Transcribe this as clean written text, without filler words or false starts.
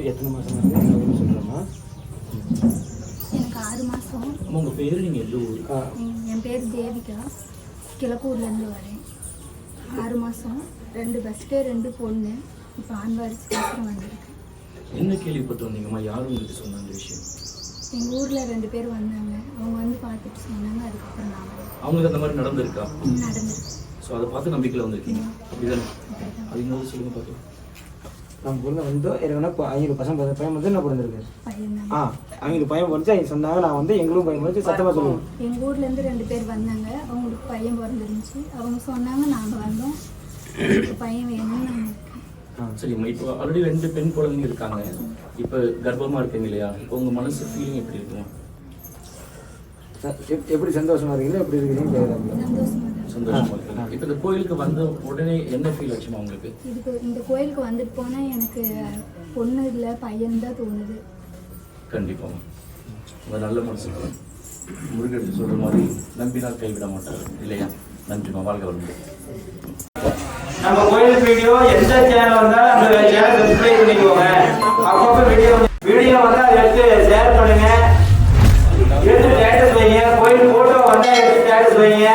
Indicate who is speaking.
Speaker 1: இப்போ எத்தனை மாதம் சொல்கிறோமா?
Speaker 2: எனக்கு 6 மாதம்.
Speaker 3: உங்கள் பேர்? நீங்கள் எந்த ஊர்?
Speaker 2: என் பேர் தேவிகா, கிழக்கூர்லேருந்து வரேன். 6 மாதம், 2 பஸ்ட்டு 2 பொண்ணு. இப்போ ஆண் வாரிசு வந்திருக்கு.
Speaker 3: என்ன கேள்விப்பட்டு வந்தீங்கம்மா? யார் உங்களுக்கு சொன்ன அந்த விஷயம்?
Speaker 2: எங்கள் ஊரில் 2 பேர் வந்தாங்க. அவங்க வந்து பார்த்துட்டு சொன்னாங்க. அதுக்கப்புறம் நான்
Speaker 3: அவங்களுக்கு அந்த மாதிரி நடந்திருக்கா?
Speaker 2: நடந்திருக்கு.
Speaker 3: ஸோ அதை பார்த்து நம்பிக்கையில் வந்திருக்கீங்க அப்படிதானே? அது இன்னொரு சொல்லுங்க பார்க்கலாம்.
Speaker 1: நம்ம பொண்ணு வந்து ஏற்கனவே அவங்களுக்கு பையன் வந்து என்ன பிறந்திருக்கு?
Speaker 2: பையன் தான்.
Speaker 1: அவங்களுக்கு பையன் பிறந்து அவங்க சொன்னாங்க. நான் வந்து எங்களுக்கும் பையன் பிறந்து சத்தமாக சொல்லுவோம்.
Speaker 2: எங்கள் ஊர்லேருந்து 2 பேர் வந்தாங்க. அவங்களுக்கு பையன் பிறந்துருந்துச்சு. அவங்க சொன்னாங்க, நாங்கள் வந்தோம். பையன் வேணும்னு நாங்கள்.
Speaker 3: சரிம்மா, இப்போ ஆல்ரெடி 2 பெண் குழந்தைங்க இருக்காங்க. இப்போ கர்ப்பமாக இருக்கீங்க இல்லையா? இப்போ உங்கள் மனசு ஃபீலிங் எப்படி இருக்குமா?
Speaker 1: எப்படி சந்தோஷமா இருக்கீங்களா? எப்படி இருக்கீங்கன்னு கேட்குறாங்க.
Speaker 3: சந்தோஷமா இருக்கு. இப்போ இந்த கோயிலுக்கு வந்த உடனே என்ன ஃபீல் ஆச்சுமா உங்களுக்கு?
Speaker 2: இந்த கோயிலுக்கு வந்துட்டு போனால் எனக்கு பொண்ணு இல்லை, பையன் தான் தோணுது.
Speaker 3: கண்டிப்பாக உங்கள் நல்ல மனசு முருகன் சொல்கிற மாதிரி நம்பினால் கைவிட மாட்டார் இல்லையா? நன்றிமா, வாழ்க வளமுடன்.
Speaker 1: நம்ம கோயில் வீடியோ எந்த சேனல் வந்தாலும் அந்த சேனல் சப்ஸ்கிரைப் பண்ணிக்கோங்க. அப்பப்போ வீடியோ வந்து அதை எடுத்து ஷேர் பண்ணுங்க. எடுத்து ஸ்டேட்டஸ் வைங்க. கோயில் போட்டோ வந்தால் எடுத்து ஸ்டேட்டஸ் வைங்க.